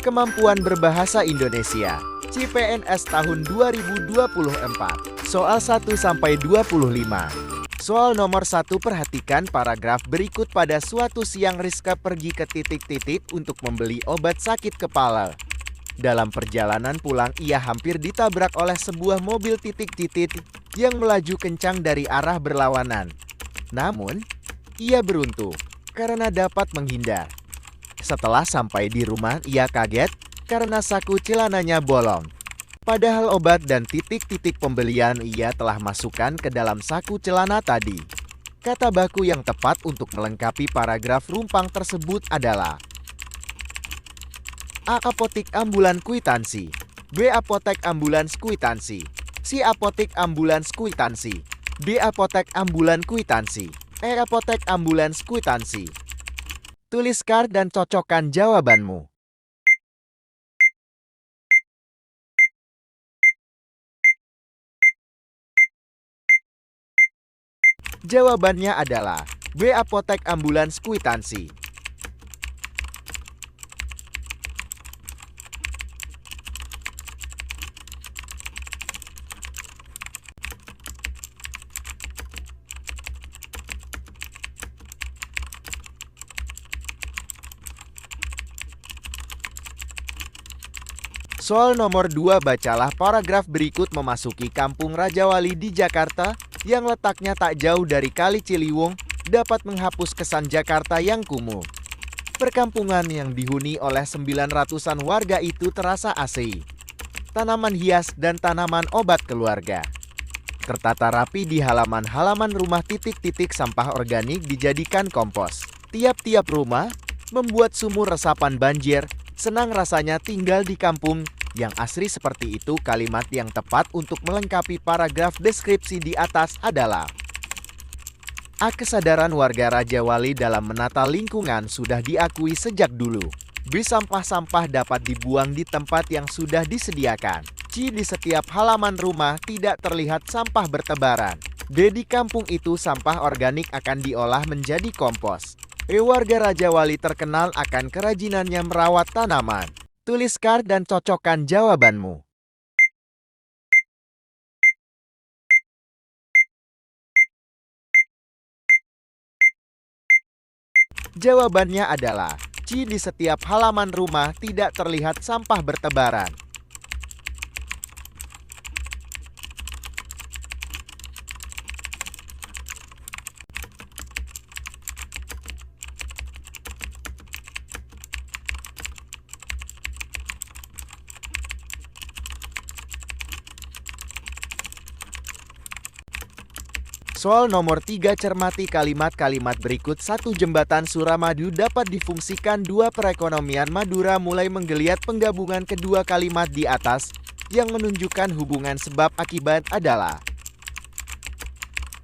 Kemampuan berbahasa Indonesia CPNS tahun 2024. Soal 1-25. Soal nomor 1, perhatikan paragraf berikut. Pada suatu siang Rizka pergi ke titik-titik untuk membeli obat sakit kepala. Dalam perjalanan pulang ia hampir ditabrak oleh sebuah mobil titik-titik yang melaju kencang dari arah berlawanan. Namun, ia beruntung karena dapat menghindar. Setelah sampai di rumah ia kaget karena saku celananya bolong. Padahal obat dan titik-titik pembelian ia telah masukkan ke dalam saku celana tadi. Kata baku yang tepat untuk melengkapi paragraf rumpang tersebut adalah A. Apotik ambulan kwitansi. B. Apotek ambulans kwitansi. C. Apotik ambulans kwitansi. D. Apotek ambulan kwitansi. E. Apotek ambulans kwitansi. Tuliskan dan cocokkan jawabanmu. Jawabannya adalah B. Apotek ambulans kwitansi. Soal nomor 2, bacalah paragraf berikut. Memasuki Kampung Rajawali di Jakarta yang letaknya tak jauh dari Kali Ciliwung dapat menghapus kesan Jakarta yang kumuh. Perkampungan yang dihuni oleh 900-an warga itu terasa asri. Tanaman hias dan tanaman obat keluarga tertata rapi di halaman-halaman rumah. Titik-titik sampah organik dijadikan kompos. Tiap-tiap rumah membuat sumur resapan banjir. Senang rasanya tinggal di kampung yang asri seperti itu. Kalimat yang tepat untuk melengkapi paragraf deskripsi di atas adalah A. Kesadaran warga Rajawali dalam menata lingkungan sudah diakui sejak dulu. B. Sampah-sampah dapat dibuang di tempat yang sudah disediakan. C. Di setiap halaman rumah tidak terlihat sampah bertebaran. D. Di kampung itu sampah organik akan diolah menjadi kompos. E. Warga Rajawali terkenal akan kerajinannya merawat tanaman. Tuliskan dan cocokkan jawabanmu. Jawabannya adalah C. Di setiap halaman rumah tidak terlihat sampah bertebaran. Soal nomor 3, cermati kalimat-kalimat berikut. 1. Jembatan Suramadu dapat difungsikan. 2. Perekonomian Madura mulai menggeliat. Penggabungan kedua kalimat di atas yang menunjukkan hubungan sebab akibat adalah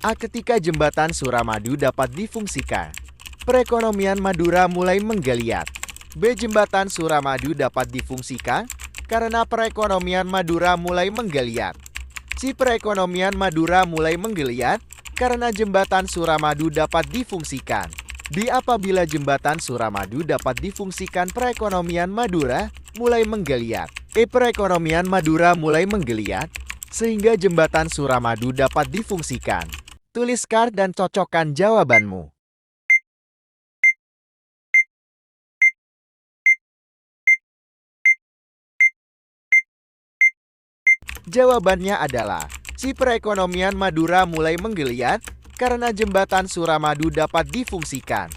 A. Ketika jembatan Suramadu dapat difungsikan, perekonomian Madura mulai menggeliat. B. Jembatan Suramadu dapat difungsikan karena perekonomian Madura mulai menggeliat. C. Perekonomian Madura mulai menggeliat karena jembatan Suramadu dapat difungsikan. D. Apabila jembatan Suramadu dapat difungsikan, perekonomian Madura mulai menggeliat. E. Perekonomian Madura mulai menggeliat sehingga jembatan Suramadu dapat difungsikan. Tuliskan dan cocokkan jawabanmu. Jawabannya adalah C. Perekonomian Madura mulai menggeliat karena jembatan Suramadu dapat difungsikan.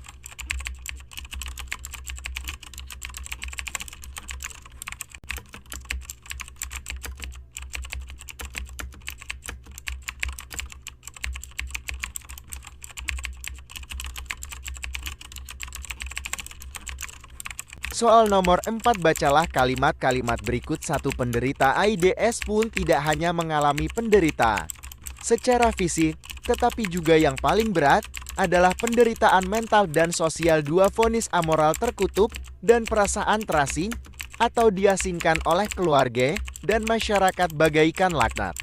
Soal nomor 4, bacalah kalimat-kalimat berikut. 1. Penderita AIDS pun tidak hanya mengalami penderitaan secara fisik, tetapi juga yang paling berat adalah penderitaan mental dan sosial. 2. Vonis amoral terkutuk dan perasaan terasing atau diasingkan oleh keluarga dan masyarakat bagaikan laknat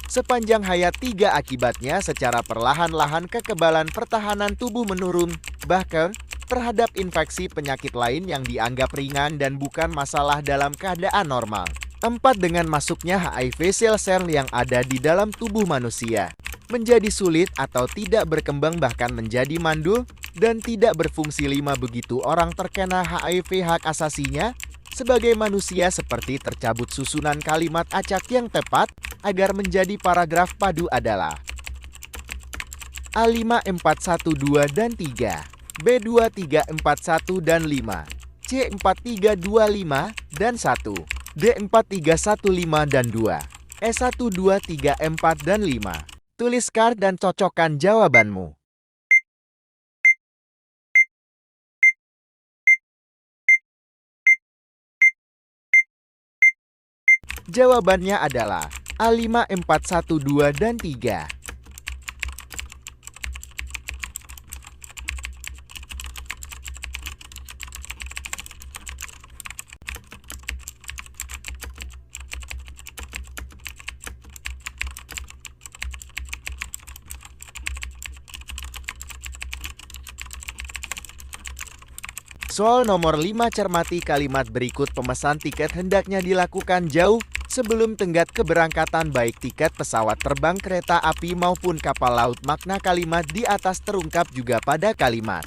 sepanjang hayat. 3. Akibatnya secara perlahan-lahan kekebalan pertahanan tubuh menurun, bahkan terhadap infeksi penyakit lain yang dianggap ringan dan bukan masalah dalam keadaan normal. 4. Dengan masuknya HIV sel-sel yang ada di dalam tubuh manusia menjadi sulit atau tidak berkembang bahkan menjadi mandul dan tidak berfungsi. 5. Begitu orang terkena HIV, hak asasinya sebagai manusia seperti tercabut. Susunan kalimat acak yang tepat agar menjadi paragraf padu adalah A5 4 1 2 dan 3, B2 3 4 1 dan 5, C4 3 2 5 dan 1, D4 3 1 5 dan 2, E1 2 3 4 dan 5. Tuliskan dan cocokkan jawabanmu. Jawabannya adalah A5 4 1 2 dan 3. Soal nomor 5, cermati kalimat berikut. Pemesan tiket hendaknya dilakukan jauh sebelum tenggat keberangkatan baik tiket pesawat terbang, kereta api maupun kapal laut. Makna kalimat di atas terungkap juga pada kalimat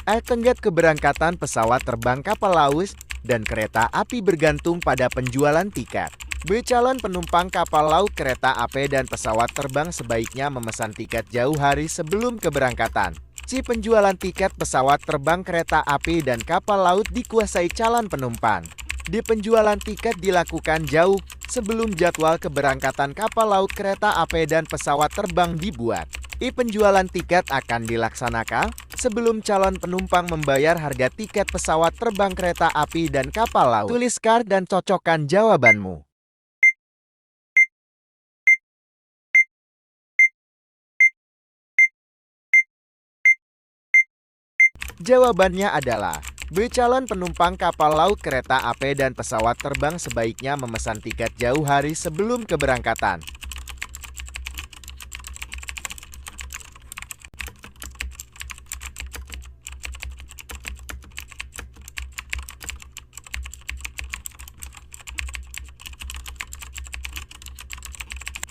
A. Tenggat keberangkatan pesawat terbang, kapal laut, dan kereta api bergantung pada penjualan tiket. B. Calon penumpang kapal laut, kereta api, dan pesawat terbang sebaiknya memesan tiket jauh hari sebelum keberangkatan. C. Penjualan tiket pesawat terbang, kereta api, dan kapal laut dikuasai calon penumpang. D. Penjualan tiket dilakukan jauh sebelum jadwal keberangkatan kapal laut, kereta api, dan pesawat terbang dibuat. E. Penjualan tiket akan dilaksanakan sebelum calon penumpang membayar harga tiket pesawat terbang, kereta api, dan kapal laut. Tuliskan dan cocokkan jawabanmu. Jawabannya adalah B. Calon penumpang kapal laut, kereta api, dan pesawat terbang sebaiknya memesan tiket jauh hari sebelum keberangkatan.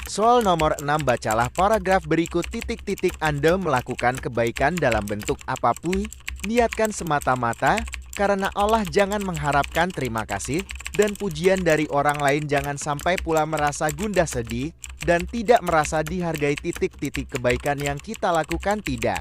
Soal nomor 6, bacalah paragraf berikut. Titik-titik. Anda melakukan kebaikan dalam bentuk apapun, niatkan semata-mata karena Allah. Jangan mengharapkan terima kasih dan pujian dari orang lain. Jangan sampai pula merasa gundah, sedih, dan tidak merasa dihargai. Titik-titik. Kebaikan yang kita lakukan tidak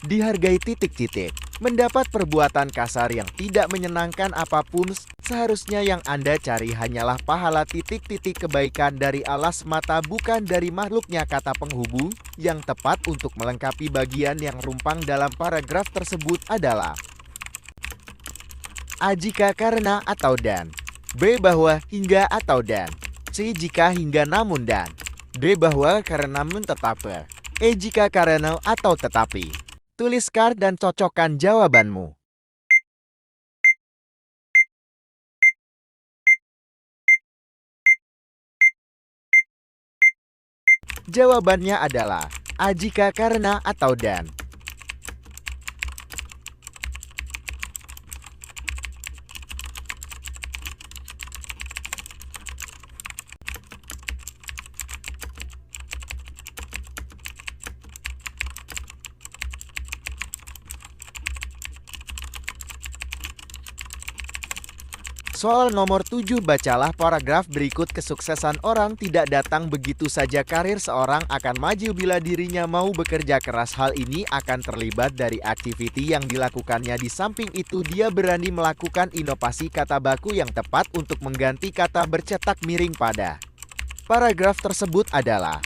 dihargai. Titik-titik. Mendapat perbuatan kasar yang tidak menyenangkan apapun, seharusnya yang Anda cari hanyalah pahala. Titik-titik. Kebaikan dari Allah semata, bukan dari makhluknya. Kata penghubung yang tepat untuk melengkapi bagian yang rumpang dalam paragraf tersebut adalah A. Jika, karena, atau dan. B. Bahwa, hingga, atau dan. C. Jika, hingga, namun, dan. D. Bahwa, karena, namun, tetapi. E. Jika, karena, atau tetapi. Tuliskan dan cocokkan jawabanmu. Jawabannya adalah A. Jika, karena, atau dan. Soal nomor 7, bacalah paragraf berikut. Kesuksesan orang tidak datang begitu saja. Karir seorang akan maju bila dirinya mau bekerja keras. Hal ini akan terlibat dari aktiviti yang dilakukannya. Di samping itu, dia berani melakukan inovasi kata baku yang tepat untuk mengganti kata bercetak miring pada paragraf tersebut adalah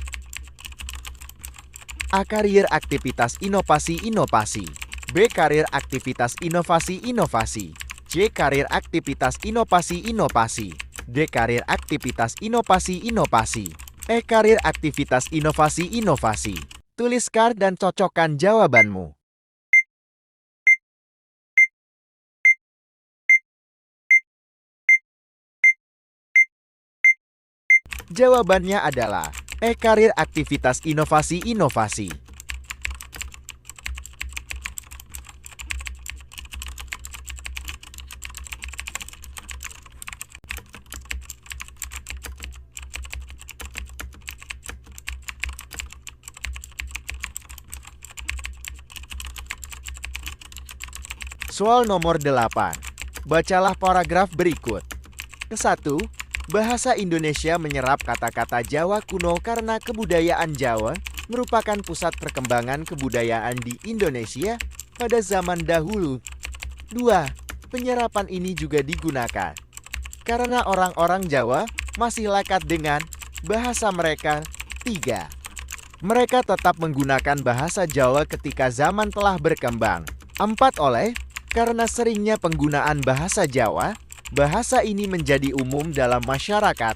A. Karir aktivitas inovasi-inovasi. B. Karir aktivitas inovasi-inovasi. C. Karir aktivitas inovasi-inovasi. D. Karir aktivitas inovasi-inovasi. E. Karir aktivitas inovasi-inovasi. Tuliskan dan cocokkan jawabanmu. Jawabannya adalah E. Karir aktivitas inovasi-inovasi. Soal nomor 8. Bacalah paragraf berikut. Ke-1. Bahasa Indonesia menyerap kata-kata Jawa kuno karena kebudayaan Jawa merupakan pusat perkembangan kebudayaan di Indonesia pada zaman dahulu. 2. Penyerapan ini juga digunakan karena orang-orang Jawa masih lekat dengan bahasa mereka. 3. Mereka tetap menggunakan bahasa Jawa ketika zaman telah berkembang. 4. Karena seringnya penggunaan bahasa Jawa, bahasa ini menjadi umum dalam masyarakat.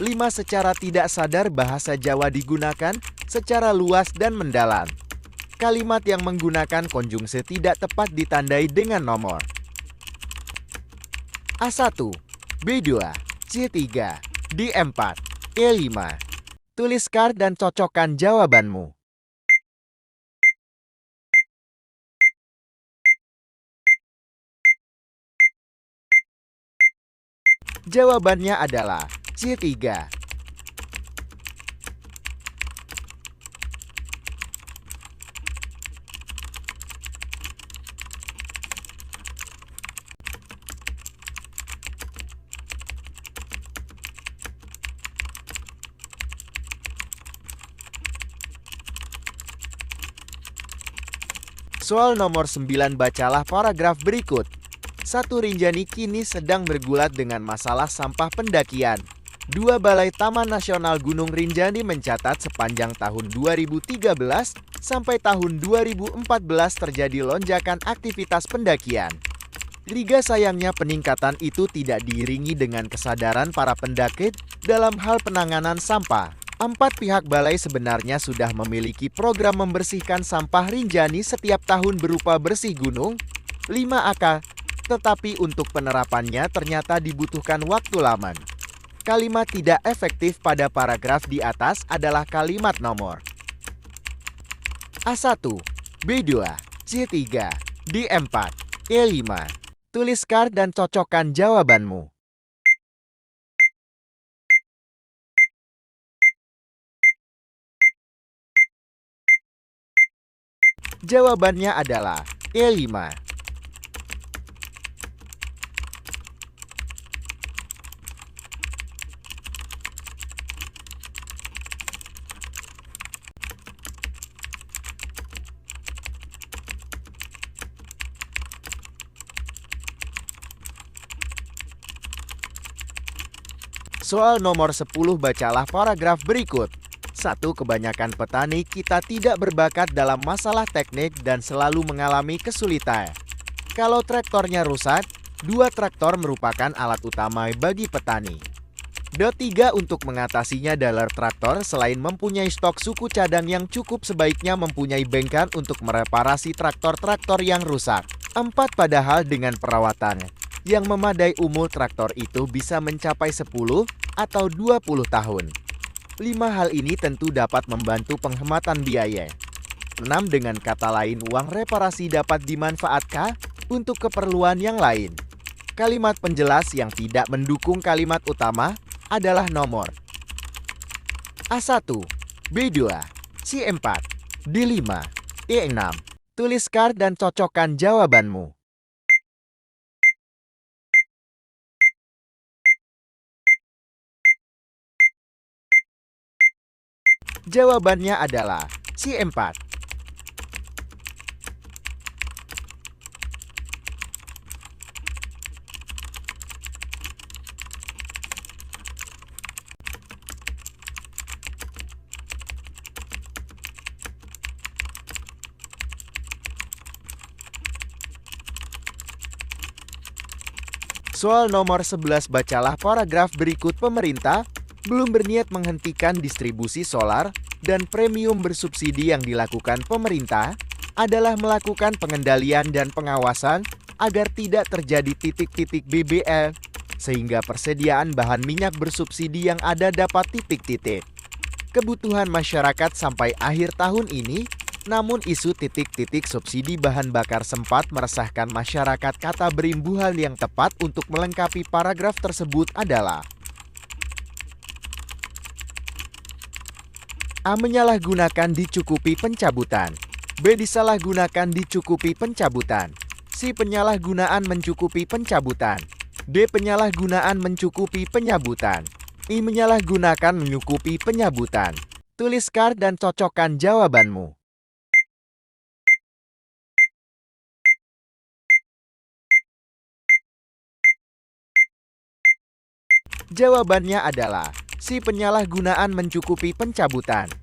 5. Secara tidak sadar bahasa Jawa digunakan secara luas dan mendalam. Kalimat yang menggunakan konjungsi tidak tepat ditandai dengan nomor A1, B2, C3, D4, E5. Tuliskan dan cocokkan jawabanmu. Jawabannya adalah C3. Soal nomor 9, bacalah paragraf berikut. 1. Rinjani kini sedang bergulat dengan masalah sampah pendakian. 2. Balai Taman Nasional Gunung Rinjani mencatat sepanjang tahun 2013 sampai tahun 2014 terjadi lonjakan aktivitas pendakian. 3. Sayangnya peningkatan itu tidak diiringi dengan kesadaran para pendaki dalam hal penanganan sampah. 4. Pihak balai sebenarnya sudah memiliki program membersihkan sampah Rinjani setiap tahun berupa bersih gunung. 5. Tetapi untuk penerapannya ternyata dibutuhkan waktu lama. Kalimat tidak efektif pada paragraf di atas adalah kalimat nomor A1, B2, C3, D4, E5. Tuliskan dan cocokkan jawabanmu. Jawabannya adalah E5. Soal nomor 10, bacalah paragraf berikut. 1. Kebanyakan petani kita tidak berbakat dalam masalah teknik dan selalu mengalami kesulitan. Kalau traktornya rusak, 2. Traktor merupakan alat utama bagi petani. 3. Untuk mengatasinya dealer traktor selain mempunyai stok suku cadang yang cukup, sebaiknya mempunyai bengkel untuk mereparasi traktor-traktor yang rusak. 4. Padahal dengan perawatan yang memadai, umur traktor itu bisa mencapai 10 atau 20 tahun. 5. Hal ini tentu dapat membantu penghematan biaya. 6. Dengan kata lain, uang reparasi dapat dimanfaatkan untuk keperluan yang lain. Kalimat penjelas yang tidak mendukung kalimat utama adalah nomor A1, B2, C4, D5, E6. Tuliskan dan cocokkan jawabanmu. Jawabannya adalah C4. Soal nomor 11, bacalah paragraf berikut. Pemerintah belum berniat menghentikan distribusi solar dan premium bersubsidi. Yang dilakukan pemerintah adalah melakukan pengendalian dan pengawasan agar tidak terjadi titik-titik BBM, sehingga persediaan bahan minyak bersubsidi yang ada dapat titik-titik kebutuhan masyarakat sampai akhir tahun ini. Namun isu titik-titik subsidi bahan bakar sempat meresahkan masyarakat. Kata berimbuhan yang tepat untuk melengkapi paragraf tersebut adalah A. Menyalahgunakan dicukupi pencabutan. B. Disalahgunakan dicukupi pencabutan. Si penyalahgunaan mencukupi pencabutan. D. Penyalahgunaan mencukupi penyabutan. I. Menyalahgunakan menyukupi penyabutan. Tuliskan dan cocokkan jawabanmu. Jawabannya adalah si penyalahgunaan mencukupi pencabutan.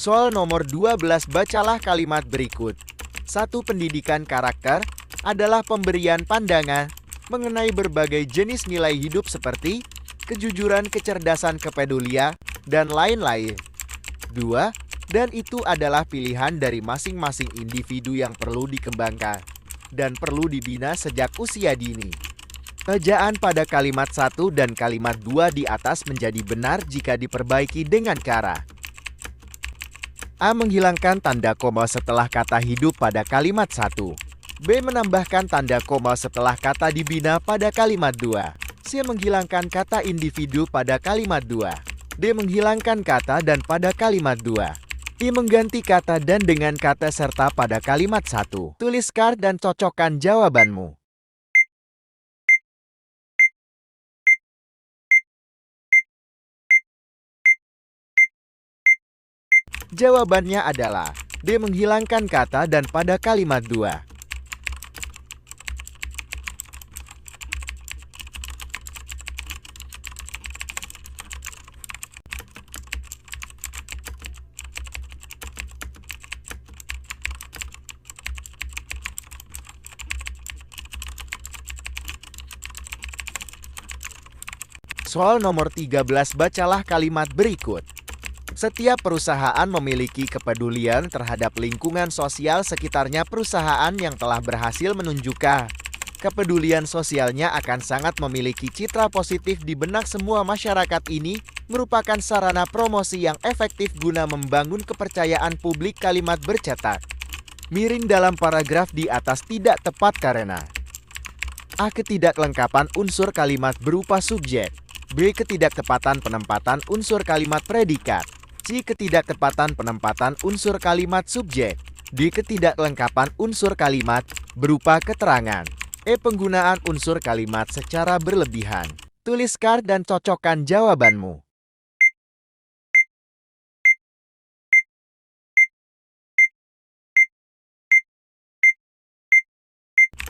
Soal nomor 12, bacalah kalimat berikut. 1. Pendidikan karakter adalah pemberian pandangan mengenai berbagai jenis nilai hidup seperti kejujuran, kecerdasan, kepedulian, dan lain-lain. 2. Dan itu adalah pilihan dari masing-masing individu yang perlu dikembangkan dan perlu dibina sejak usia dini. Ejaan pada kalimat 1 dan kalimat 2 di atas menjadi benar jika diperbaiki dengan cara A. Menghilangkan tanda koma setelah kata hidup pada kalimat 1. B. Menambahkan tanda koma setelah kata dibina pada kalimat 2. C. Menghilangkan kata individu pada kalimat 2. D. Menghilangkan kata dan pada kalimat 2. I. Mengganti kata dan dengan kata serta pada kalimat 1. Tuliskan dan cocokkan jawabanmu. Jawabannya adalah D. Menghilangkan kata dan pada kalimat 2. Soal nomor 13, bacalah kalimat berikut. Setiap perusahaan memiliki kepedulian terhadap lingkungan sosial sekitarnya. Perusahaan yang telah berhasil menunjukkan kepedulian sosialnya akan sangat memiliki citra positif di benak semua masyarakat. Ini merupakan sarana promosi yang efektif guna membangun kepercayaan publik. Kalimat bercetak miring dalam paragraf di atas tidak tepat karena A. Ketidaklengkapan unsur kalimat berupa subjek. B. Ketidaktepatan penempatan unsur kalimat predikat. C. Ketidaktepatan penempatan unsur kalimat subjek. D. Ketidaklengkapan unsur kalimat berupa keterangan. E. Penggunaan unsur kalimat secara berlebihan. Tuliskan dan cocokkan jawabanmu.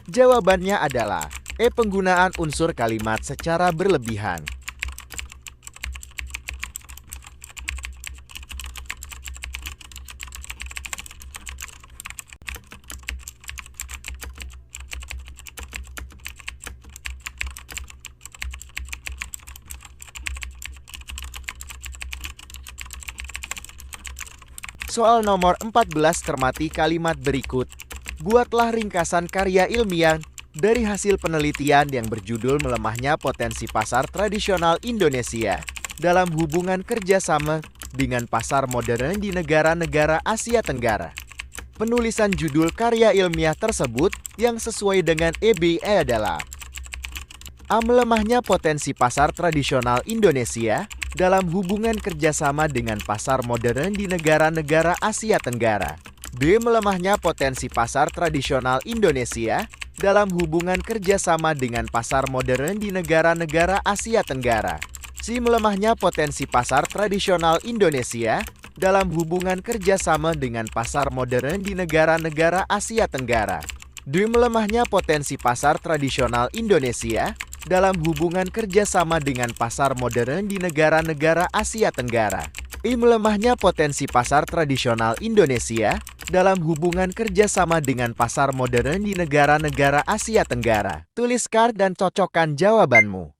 Jawabannya adalah E. Penggunaan unsur kalimat secara berlebihan. Soal nomor 14, cermati kalimat berikut. Buatlah ringkasan karya ilmiah dari hasil penelitian yang berjudul Melemahnya Potensi Pasar Tradisional Indonesia dalam hubungan kerjasama dengan pasar modern di negara-negara Asia Tenggara. Penulisan judul karya ilmiah tersebut yang sesuai dengan EBE adalah A. Melemahnya potensi pasar tradisional Indonesia dalam hubungan kerjasama dengan pasar modern di negara-negara Asia Tenggara. B. Melemahnya potensi pasar tradisional Indonesia dalam hubungan kerjasama dengan pasar modern di negara-negara Asia Tenggara. C. Melemahnya potensi pasar tradisional Indonesia dalam hubungan kerjasama dengan pasar modern di negara-negara Asia Tenggara. D. Melemahnya potensi pasar tradisional Indonesia dalam hubungan kerjasama dengan pasar modern di negara-negara Asia Tenggara. I. Melemahnya potensi pasar tradisional Indonesia dalam hubungan kerjasama dengan pasar modern di negara-negara Asia Tenggara. Tuliskan dan cocokkan jawabanmu.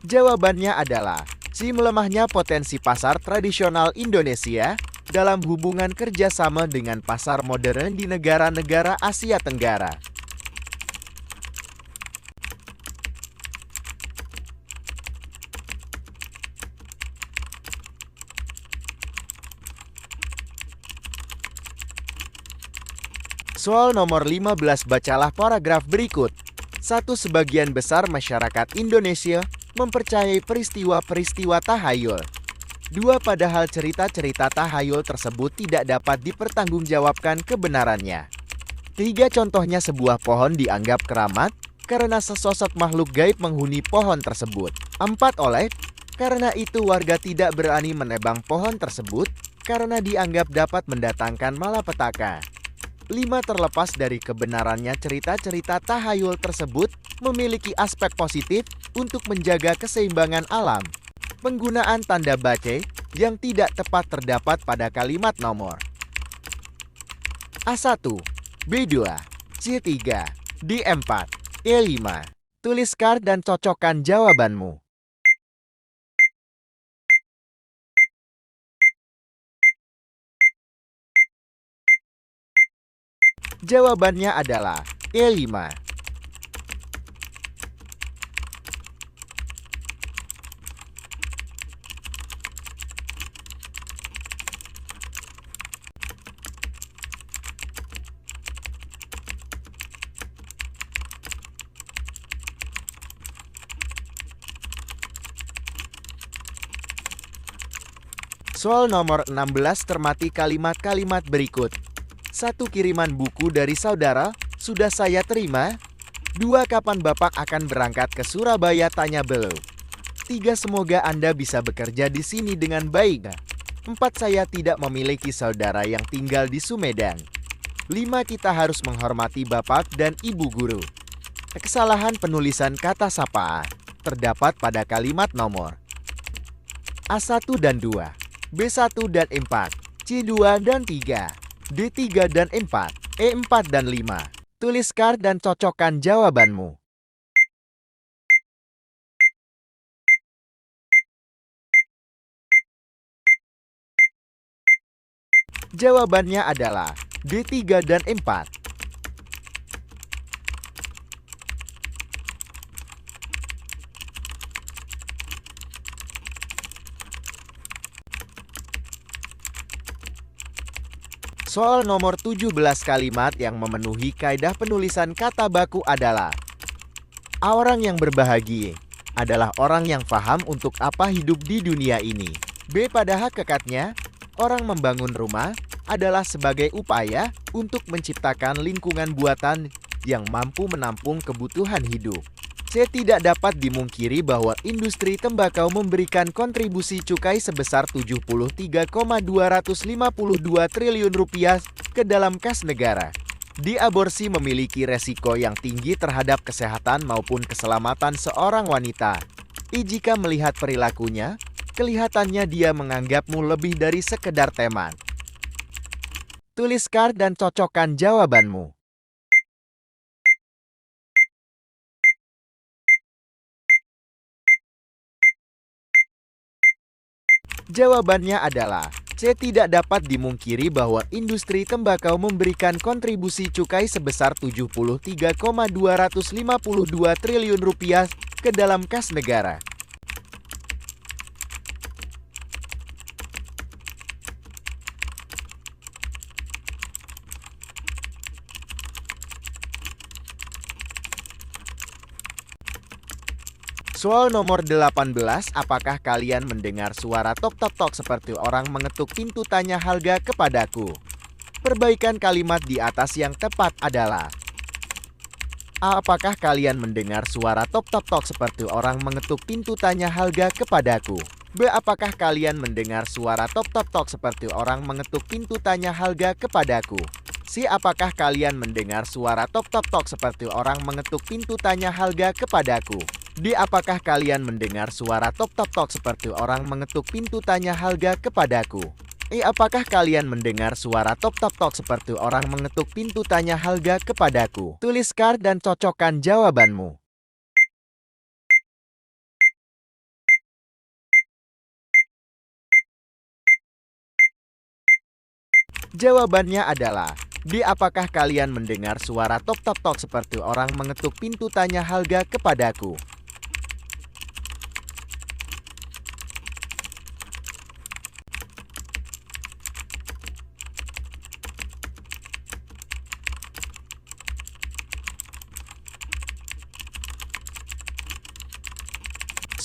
Jawabannya adalah C. Melemahnya potensi pasar tradisional Indonesia dalam hubungan kerjasama dengan pasar modern di negara-negara Asia Tenggara. Soal nomor 15, bacalah paragraf berikut. 1. Sebagian besar masyarakat Indonesia mempercayai peristiwa-peristiwa tahayul. 2. Padahal cerita-cerita tahayul tersebut tidak dapat dipertanggungjawabkan kebenarannya. 3. Contohnya sebuah pohon dianggap keramat karena sesosok makhluk gaib menghuni pohon tersebut. 4. Karena itu warga tidak berani menebang pohon tersebut karena dianggap dapat mendatangkan malapetaka. 5. Terlepas dari kebenarannya, cerita-cerita tahayul tersebut memiliki aspek positif untuk menjaga keseimbangan alam. Penggunaan tanda baca yang tidak tepat terdapat pada kalimat nomor A1, B2, C3, D4, E5. Tuliskan dan cocokkan jawabanmu. Jawabannya adalah E5. Soal nomor 16, cermati kalimat-kalimat berikut. 1. Kiriman buku dari saudara sudah saya terima. 2. Kapan Bapak akan berangkat ke Surabaya? Tanya beliau. 3. Semoga Anda bisa bekerja di sini dengan baik. 4. Saya tidak memiliki saudara yang tinggal di Sumedang. 5. Kita harus menghormati Bapak dan Ibu guru. Kesalahan penulisan kata sapaan terdapat pada kalimat nomor A1 dan 2, B1 dan 4, C2 dan 3, D3 dan 4, E4 dan 5. Tuliskan dan cocokkan jawabanmu. Jawabannya adalah D3 dan 4. Soal nomor 17, kalimat yang memenuhi kaidah penulisan kata baku adalah: orang yang berbahagia adalah orang yang paham untuk apa hidup di dunia ini. B. Pada hakikatnya, orang membangun rumah adalah sebagai upaya untuk menciptakan lingkungan buatan yang mampu menampung kebutuhan hidup. C. Tidak dapat dimungkiri bahwa industri tembakau memberikan kontribusi cukai sebesar Rp73,252 triliun ke dalam kas negara. D. Aborsi memiliki resiko yang tinggi terhadap kesehatan maupun keselamatan seorang wanita. I. Jika melihat perilakunya, kelihatannya dia menganggapmu lebih dari sekedar teman. Tuliskan dan cocokkan jawabanmu. Jawabannya adalah C. Tidak dapat dimungkiri bahwa industri tembakau memberikan kontribusi cukai sebesar Rp73,252 triliun ke dalam kas negara. Soal nomor 18, apakah kalian mendengar suara tok-tok-tok seperti orang mengetuk pintu? Tanya Helga kepadaku. Perbaikan kalimat di atas yang tepat adalah A. Apakah kalian mendengar suara tok-tok-tok seperti orang mengetuk pintu? Tanya Helga kepadaku. B. Apakah kalian mendengar suara tok-tok-tok seperti orang mengetuk pintu? Tanya Helga kepadaku. C. Apakah kalian mendengar suara tok-tok-tok seperti orang mengetuk pintu? Tanya Helga kepadaku. D. Apakah kalian mendengar suara tok-tok-tok seperti orang mengetuk pintu? Tanya Helga kepadaku. E. Apakah kalian mendengar suara tok-tok-tok seperti orang mengetuk pintu? Tanya Helga kepadaku. Tuliskan dan cocokkan jawabanmu. Jawabannya adalah D. Apakah kalian mendengar suara tok-tok-tok seperti orang mengetuk pintu? Tanya Helga kepadaku.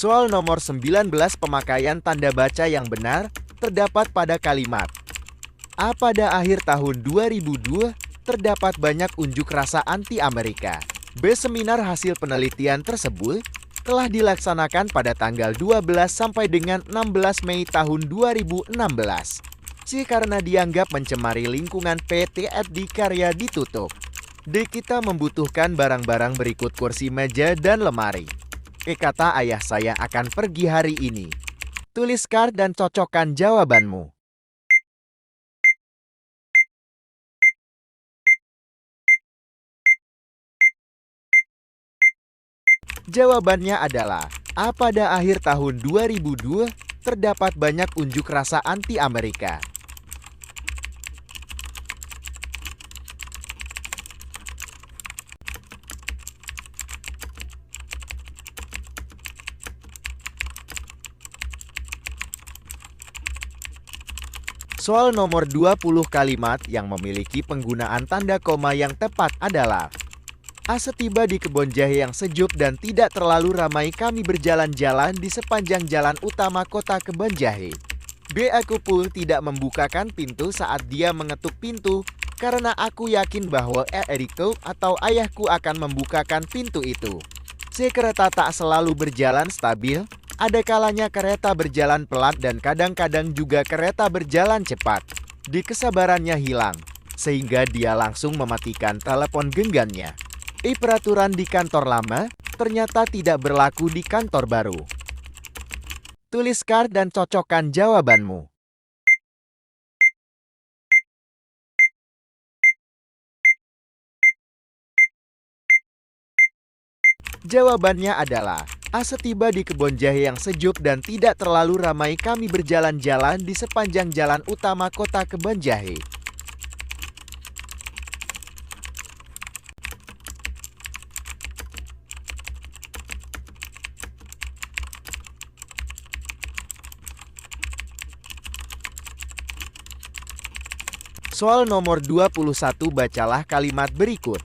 Soal nomor 19 pemakaian tanda baca yang benar terdapat pada kalimat A. Pada akhir tahun 2002, terdapat banyak unjuk rasa anti-Amerika. B. Seminar hasil penelitian tersebut telah dilaksanakan pada tanggal 12 sampai dengan 16 Mei tahun 2016. C. Karena dianggap mencemari lingkungan. PT di karya ditutup. D. Kita membutuhkan barang-barang berikut kursi meja dan lemari. E. Kata ayah saya akan pergi hari ini. Tuliskan dan cocokkan jawabanmu. Jawabannya adalah A. Pada akhir tahun 2002, terdapat banyak unjuk rasa anti-Amerika. Soal nomor 20 kalimat yang memiliki penggunaan tanda koma yang tepat adalah A. Setiba di kebun jahe yang sejuk dan tidak terlalu ramai, kami berjalan-jalan di sepanjang jalan utama kota Kebon Jahe. B. Aku pun tidak membukakan pintu saat dia mengetuk pintu, karena aku yakin bahwa Eriko atau ayahku akan membukakan pintu itu. C. Kereta tak selalu berjalan stabil. Ada kalanya kereta berjalan pelan dan kadang-kadang juga kereta berjalan cepat. D. Kesabarannya hilang, sehingga dia langsung mematikan telepon genggamnya. E. Peraturan di kantor lama ternyata tidak berlaku di kantor baru. Tuliskan dan cocokkan jawabanmu. Jawabannya adalah A. Setiba di kebun jahe yang sejuk dan tidak terlalu ramai, kami berjalan-jalan di sepanjang jalan utama kota Kebon Jahe. Soal nomor 21, bacalah kalimat berikut.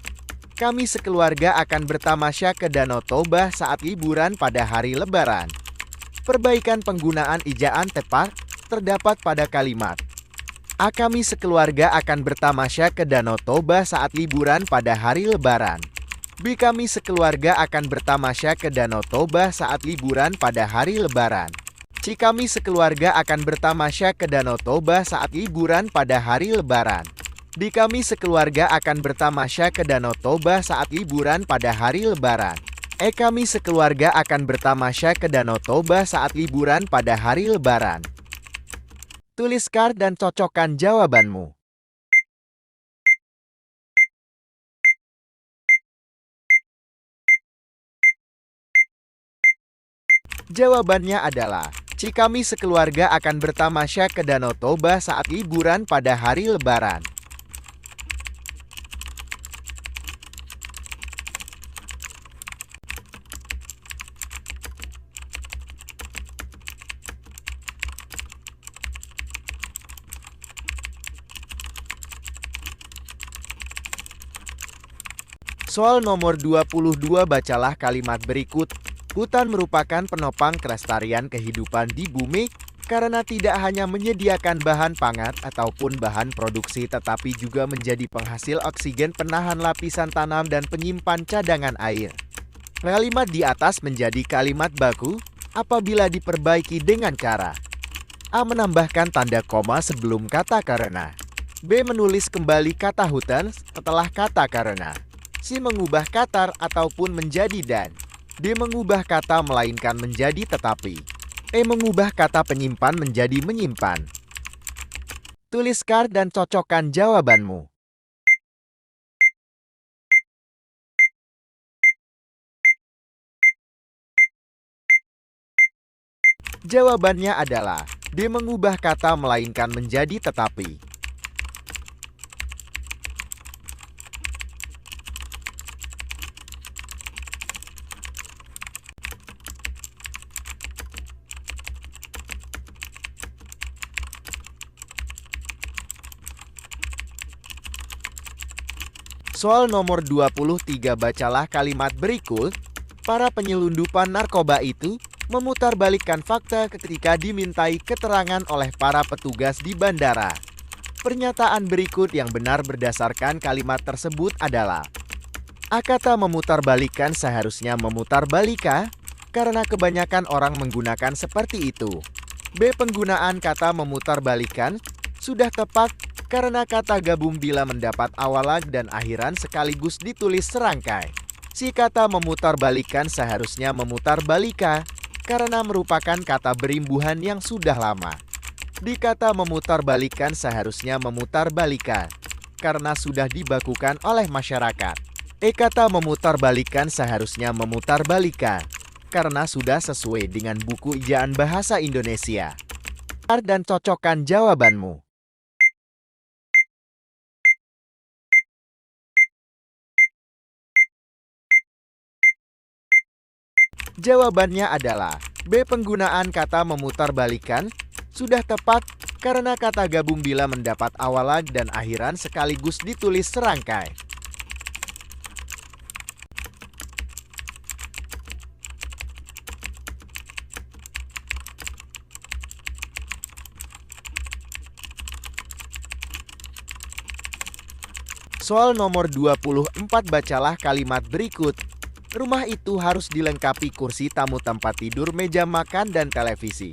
Kami sekeluarga akan bertamasya ke Danau Toba saat liburan pada hari Lebaran. Perbaikan penggunaan ejaan tepat terdapat pada kalimat A. Kami sekeluarga akan bertamasya ke Danau Toba saat liburan pada hari Lebaran. B. Kami sekeluarga akan bertamasya ke Danau Toba saat liburan pada hari Lebaran. C. Kami sekeluarga akan bertamasya ke Danau Toba saat liburan pada hari Lebaran. D. Kami sekeluarga akan bertamasya ke Danau Toba saat liburan pada hari Lebaran. E. Kami sekeluarga akan bertamasya ke Danau Toba saat liburan pada hari Lebaran. Tuliskan dan cocokkan jawabanmu. Jawabannya adalah C. Kami sekeluarga akan bertamasya ke Danau Toba saat liburan pada hari Lebaran. Soal nomor 22, bacalah kalimat berikut. Hutan merupakan penopang kelestarian kehidupan di bumi karena tidak hanya menyediakan bahan pangan ataupun bahan produksi, tetapi juga menjadi penghasil oksigen, penahan lapisan tanam, dan penyimpan cadangan air. Kalimat di atas menjadi kalimat baku apabila diperbaiki dengan cara A. Menambahkan tanda koma sebelum kata karena. B. Menulis kembali kata hutan setelah kata karena. C. Mengubah kata ataupun menjadi dan. D. Mengubah kata melainkan menjadi tetapi. E. Mengubah kata penyimpan menjadi menyimpan. Tuliskan dan cocokkan jawabanmu. Jawabannya adalah D. Mengubah kata melainkan menjadi tetapi. Soal nomor 23, bacalah kalimat berikut. Para penyelundupan narkoba itu Memutarbalikkan fakta ketika dimintai keterangan oleh para petugas di bandara. Pernyataan berikut yang benar berdasarkan kalimat tersebut adalah: A. Kata memutarbalikkan seharusnya memutarbalika, karena kebanyakan orang menggunakan seperti itu. B. Penggunaan kata memutarbalikkan sudah tepat karena kata gabung bila mendapat awalan dan akhiran sekaligus ditulis serangkai. C. Kata memutarbalikkan seharusnya memutarbalika karena merupakan kata berimbuhan yang sudah lama. D. Kata memutarbalikkan seharusnya memutarbalika karena sudah dibakukan oleh masyarakat. E. Kata memutarbalikkan seharusnya memutarbalika karena sudah sesuai dengan buku ejaan bahasa Indonesia. Dan cocokkan jawabanmu. Jawabannya adalah B. Penggunaan kata memutarbalikkan sudah tepat karena kata gabung bila mendapat awalan dan akhiran sekaligus ditulis serangkai. Soal nomor 24, bacalah kalimat berikut. Rumah itu harus dilengkapi kursi tamu, tempat tidur, meja makan, dan televisi.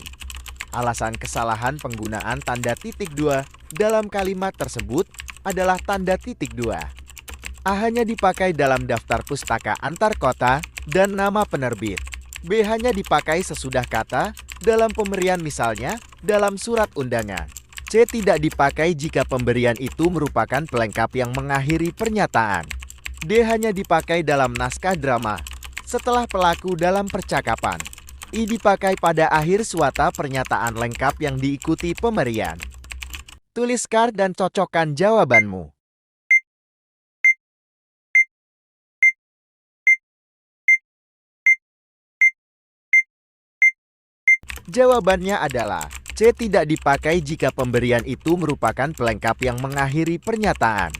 Alasan kesalahan penggunaan tanda titik 2 dalam kalimat tersebut adalah tanda titik 2. A. Hanya dipakai dalam daftar pustaka antar kota dan nama penerbit. B. Hanya dipakai sesudah kata dalam pemberian, misalnya dalam surat undangan. C. Tidak dipakai jika pemberian itu merupakan pelengkap yang mengakhiri pernyataan. D. Hanya dipakai dalam naskah drama setelah pelaku dalam percakapan. I. Dipakai pada akhir suatu pernyataan lengkap yang diikuti pemberian. Tuliskan dan cocokkan jawabanmu. Jawabannya adalah C. Tidak dipakai jika pemberian itu merupakan pelengkap yang mengakhiri pernyataan.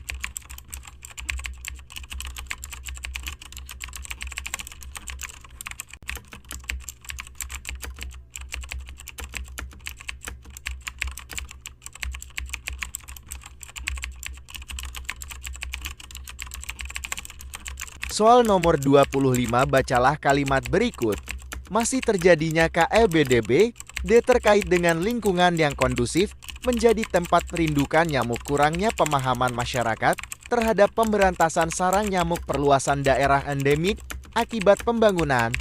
Soal nomor 25, bacalah kalimat berikut. Masih terjadinya KLBDB D. Terkait dengan lingkungan yang kondusif menjadi tempat perindukan nyamuk. Kurangnya pemahaman masyarakat terhadap pemberantasan sarang nyamuk, perluasan daerah endemik akibat pembangunan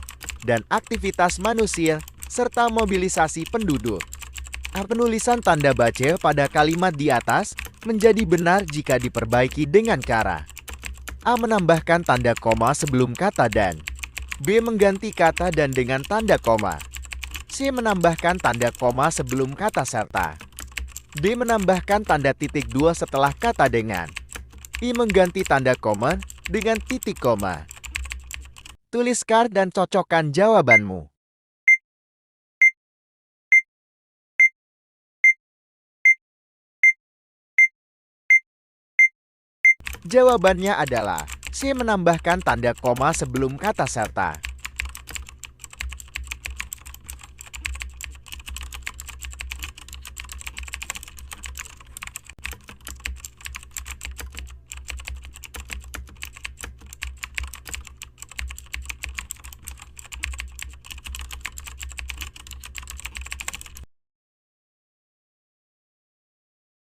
dan aktivitas manusia, serta mobilisasi penduduk. Penulisan tanda baca pada kalimat di atas menjadi benar jika diperbaiki dengan cara: A. Menambahkan tanda koma sebelum kata dan. B. Mengganti kata dan dengan tanda koma. C. Menambahkan tanda koma sebelum kata serta. D. Menambahkan tanda titik 2 setelah kata dengan. I. Mengganti tanda koma dengan titik koma. Tuliskan dan cocokkan jawabanmu. Jawabannya adalah C. Menambahkan tanda koma sebelum kata serta.